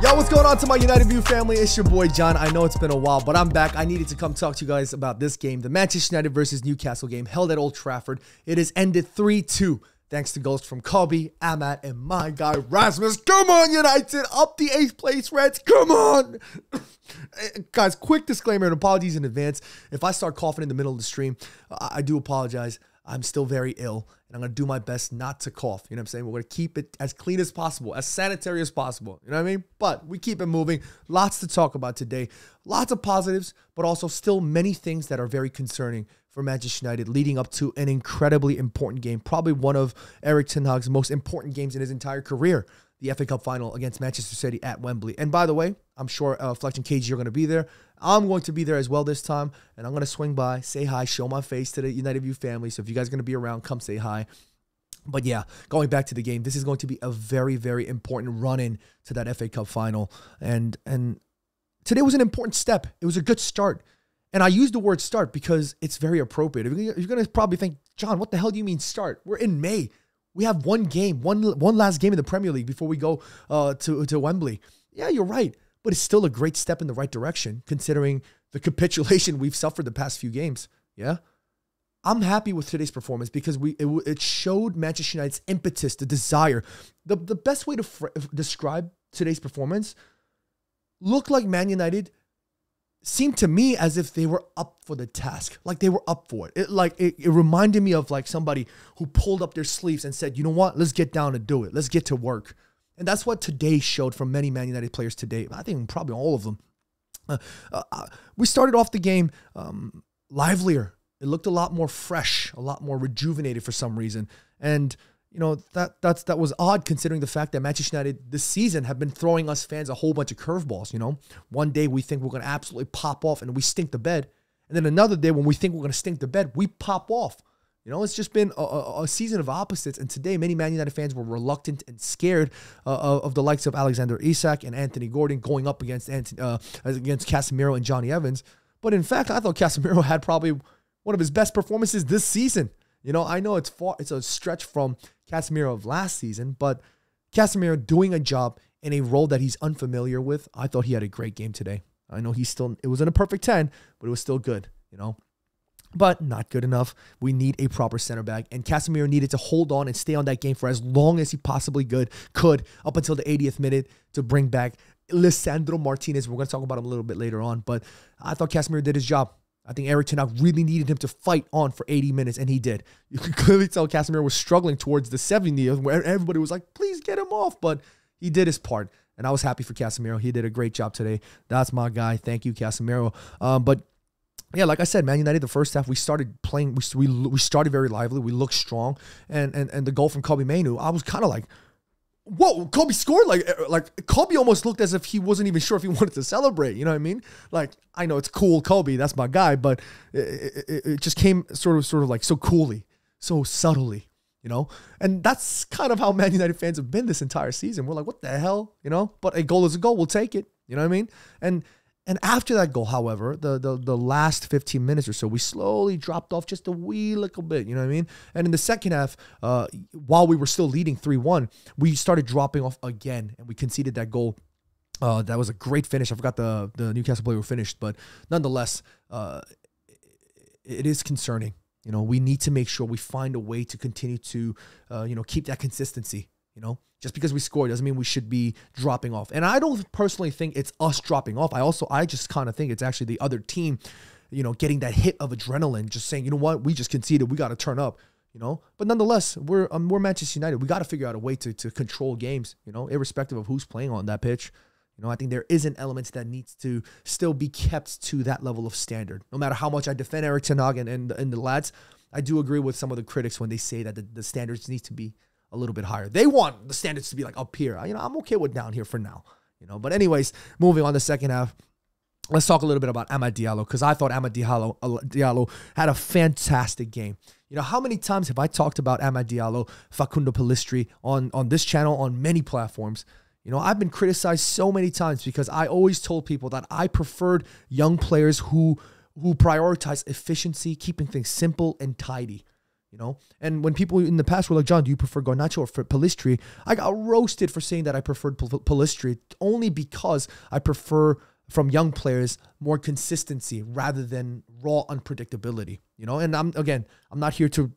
Yo, what's going on to my United View family? It's your boy John. I know it's been a while, but I'm back. I needed to come talk to you guys about this game, the Manchester United versus Newcastle game held at Old Trafford. It has ended 3-2 thanks to goals from Kobe, Amat, and my guy Rasmus. Come on, United, up the 8th place Reds. Come on. Guys, quick disclaimer and apologies in advance. If I start coughing in the middle of the stream, I do apologize. I'm still very ill, and I'm going to do my best not to cough. You know what I'm saying? We're going to keep it as clean as possible, as sanitary as possible. You know what I mean? But we keep it moving. Lots to talk about today. Lots of positives, but also still many things that are very concerning for Manchester United leading up to an incredibly important game. Probably one of Erik ten Hag's most important games in his entire career. The FA Cup final against Manchester City at Wembley. And by the way, I'm sure Fletch and KG are going to be there. I'm going to be there as well this time. And I'm going to swing by, say hi, show my face to the United View family. So if you guys are going to be around, come say hi. But yeah, going back to the game, this is going to be a very, very important run-in to that FA Cup final. And today was an important step. It was a good start. And I use the word start because it's very appropriate. You're going to probably think, John, what the hell do you mean start? We're in May. We have one game, one last game in the Premier League before we go to Wembley. Yeah, you're right. But it's still a great step in the right direction, considering the capitulation we've suffered the past few games. Yeah? I'm happy with today's performance because it showed Manchester United's impetus, the desire. The best way to describe today's performance looked like Man United seemed to me as if they were up for the task, like they were up for it. It reminded me of like somebody who pulled up their sleeves and said, you know what, let's get down and do it. Let's get to work. And that's what today showed from many Man United players today. I think probably all of them. We started off the game livelier. It looked a lot more fresh, a lot more rejuvenated for some reason. And you know, that was odd considering the fact that Manchester United this season have been throwing us fans a whole bunch of curveballs, you know. One day we think we're going to absolutely pop off and we stink the bed. And then another day when we think we're going to stink the bed, we pop off. You know, it's just been a season of opposites. And today, many Man United fans were reluctant and scared of the likes of Alexander Isak and Anthony Gordon going up against Casemiro and Johnny Evans. But in fact, I thought Casemiro had probably one of his best performances this season. You know, I know it's a stretch from Casemiro of last season, but Casemiro doing a job in a role that he's unfamiliar with. I thought he had a great game today. I know it wasn't a perfect 10, but it was still good, you know. But not good enough. We need a proper center back, and Casemiro needed to hold on and stay on that game for as long as he possibly could up until the 80th minute to bring back Lisandro Martinez. We're going to talk about him a little bit later on, but I thought Casemiro did his job. I think Erik ten Hag really needed him to fight on for 80 minutes, and he did. You could clearly tell Casemiro was struggling towards the 70th, where everybody was like, please get him off. But he did his part, and I was happy for Casemiro. He did a great job today. That's my guy. Thank you, Casemiro. But yeah, like I said, Man United, the first half, we started playing. We started very lively. We looked strong. And the goal from Kobe Mainoo, I was kind of like, whoa, Kobe scored? Like Kobe almost looked as if he wasn't even sure if he wanted to celebrate. You know what I mean? Like, I know it's cool, Kobe, that's my guy, but it just came sort of like so coolly, so subtly, you know? And that's kind of how Man United fans have been this entire season. We're like, what the hell? You know? But a goal is a goal. We'll take it. You know what I mean? And after that goal, however, the last 15 minutes or so, we slowly dropped off just a wee little bit, you know what I mean? And in the second half, while we were still leading 3-1, we started dropping off again, and we conceded that goal. That was a great finish. I forgot the Newcastle player who finished, but nonetheless, it is concerning. You know, we need to make sure we find a way to continue to, keep that consistency. You know, just because we scored doesn't mean we should be dropping off. And I don't personally think it's us dropping off. I just kind of think it's actually the other team, you know, getting that hit of adrenaline, just saying, you know what, we just conceded, we got to turn up, you know. But nonetheless, we're Manchester United. We got to figure out a way to control games, you know, irrespective of who's playing on that pitch. You know, I think there is an element that needs to still be kept to that level of standard. No matter how much I defend Erik ten Hag and the lads, I do agree with some of the critics when they say that the standards need to be a little bit higher. They want the standards to be like up here. You know, I'm okay with down here for now. You know, but anyways, moving on to the second half, let's talk a little bit about Amad Diallo, because I thought Amad Diallo had a fantastic game. You know, how many times have I talked about Amad Diallo, Facundo Pellistri on this channel, on many platforms? You know, I've been criticized so many times because I always told people that I preferred young players who prioritize efficiency, keeping things simple and tidy. you know? And when people in the past were like, John, do you prefer Garnacho or Pellistri? I got roasted for saying that I preferred Pellistri only because I prefer from young players more consistency rather than raw unpredictability, you know? And I'm not here to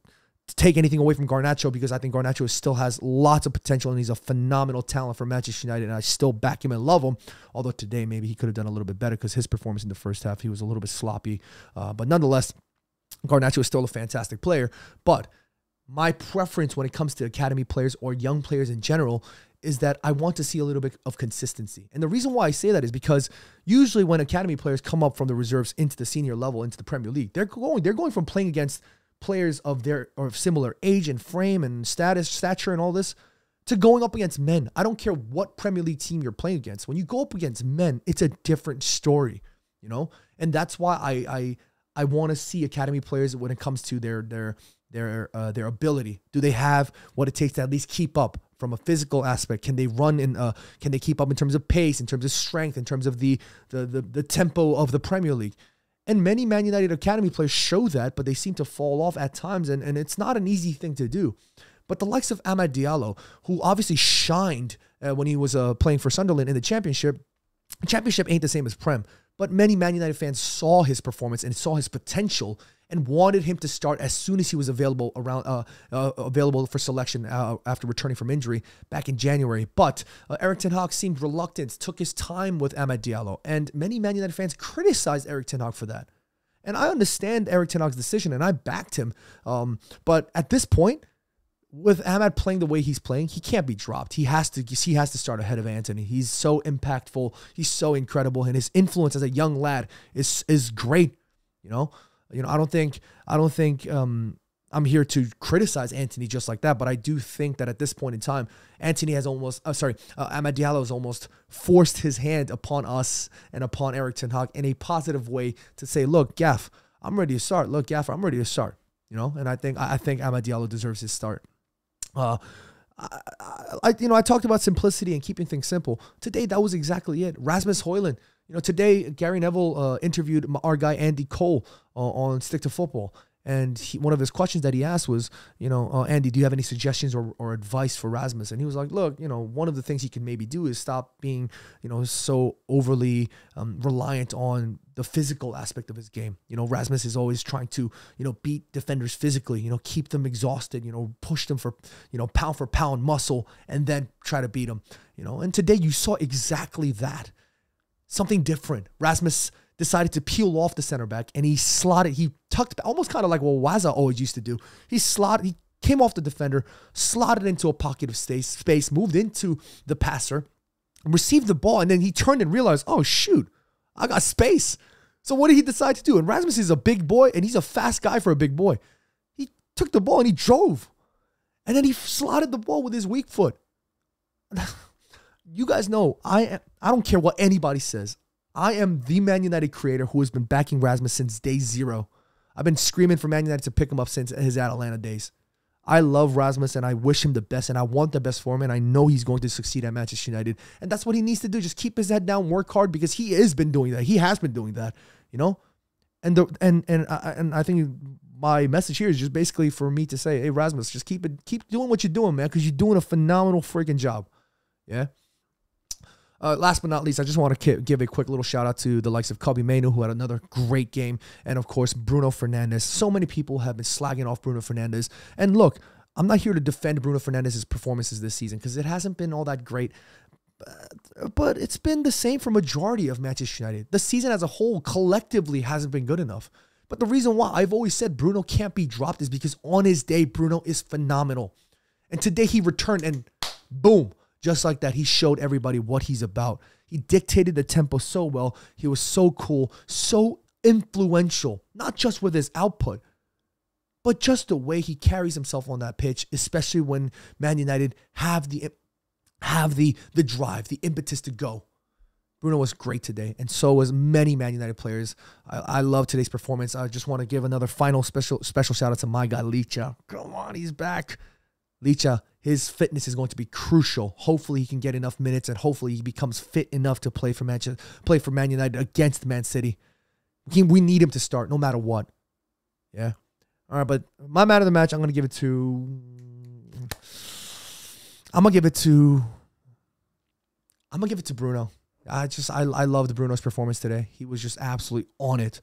take anything away from Garnacho because I think Garnacho still has lots of potential and he's a phenomenal talent for Manchester United, and I still back him and love him. Although today maybe he could have done a little bit better because his performance in the first half, he was a little bit sloppy. But nonetheless, Garnacho is still a fantastic player. But my preference when it comes to academy players or young players in general is that I want to see a little bit of consistency. And the reason why I say that is because usually when academy players come up from the reserves into the senior level, into the Premier League, they're going from playing against players of their or similar age and frame and stature and all this to going up against men. I don't care what Premier League team you're playing against. When you go up against men, it's a different story, you know? And that's why I want to see academy players when it comes to their ability. Do they have what it takes to at least keep up from a physical aspect? Can they run can they keep up in terms of pace, in terms of strength, in terms of the tempo of the Premier League? And many Man United academy players show that, but they seem to fall off at times, and it's not an easy thing to do. But the likes of Amad Diallo, who obviously shined when he was playing for Sunderland in the Championship ain't the same as Prem, but many Man United fans saw his performance and saw his potential and wanted him to start as soon as he was available for selection after returning from injury back in January. But Erik ten Hag seemed reluctant, took his time with Amad Diallo, and many Man United fans criticized Erik ten Hag for that. And I understand Erik ten Hag's decision, and I backed him. But at this point, with Amad playing the way he's playing, he can't be dropped. He has to start ahead of Antony. He's so impactful. He's so incredible, and his influence as a young lad is great. You know, I don't think I'm here to criticize Antony just like that, but I do think that at this point in time, Antony has Amad Diallo has almost forced his hand upon us and upon Erik ten Hag in a positive way to say, look, Gaff, I'm ready to start. Look, Gaffer, I'm ready to start. You know, and I think Amad Diallo deserves his start. I talked about simplicity and keeping things simple. Today, that was exactly it. Rasmus Højlund. Today, Gary Neville interviewed our guy Andy Cole on Stick to Football. And one of his questions that he asked was, Andy, do you have any suggestions or advice for Rasmus? And he was like, look, one of the things he can maybe do is stop being, so overly reliant on the physical aspect of his game. Rasmus is always trying to, beat defenders physically, keep them exhausted, push them for pound muscle and then try to beat them, And today you saw exactly that. Something different. Rasmus decided to peel off the center back and he tucked, almost kind of like what Waza always used to do. He came off the defender, slotted into a pocket of space, moved into the passer, received the ball, and then he turned and realized, oh shoot, I got space. So what did he decide to do? And Rasmus is a big boy and he's a fast guy for a big boy. He took the ball and he drove. And then he slotted the ball with his weak foot. You guys know, I don't care what anybody says. I am the Man United creator who has been backing Rasmus since day zero. I've been screaming for Man United to pick him up since his Atalanta days. I love Rasmus and I wish him the best and I want the best for him and I know he's going to succeed at Manchester United. And that's what he needs to do. Just keep his head down, work hard because he has been doing that. He has been doing that, And I think my message here is just basically for me to say, hey, Rasmus, just keep doing what you're doing, man, because you're doing a phenomenal freaking job. Yeah. Last but not least, I just want to give a quick little shout out to the likes of Kobbie Mainoo, who had another great game, and of course Bruno Fernandes. So many people have been slagging off Bruno Fernandes, and look, I'm not here to defend Bruno Fernandes' performances this season because it hasn't been all that great, but it's been the same for majority of Manchester United. The season as a whole collectively hasn't been good enough. But the reason why I've always said Bruno can't be dropped is because on his day, Bruno is phenomenal, and today he returned and boom. Just like that, he showed everybody what he's about. He dictated the tempo so well. He was so cool, so influential, not just with his output, but just the way he carries himself on that pitch, especially when Man United have the drive, the impetus to go. Bruno was great today, and so was many Man United players. I love today's performance. I just want to give another final special shout out to my guy, Licha. Come on, he's back. Licha, his fitness is going to be crucial. Hopefully he can get enough minutes and hopefully he becomes fit enough to play for Man United against Man City. We need him to start no matter what. Yeah. All right, but my man of the match, I'm gonna give it to. I'm gonna give it to Bruno. I loved Bruno's performance today. He was just absolutely on it.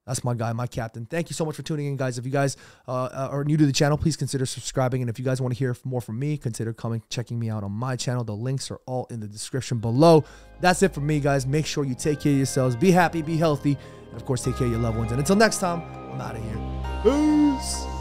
That's my guy, my captain. Thank you so much for tuning in, guys. If you guys are new to the channel, please consider subscribing. And if you guys want to hear more from me, consider checking me out on my channel. The links are all in the description below. That's it for me, guys. Make sure you take care of yourselves. Be happy, be healthy, and of course, take care of your loved ones. And until next time, I'm out of here. Peace.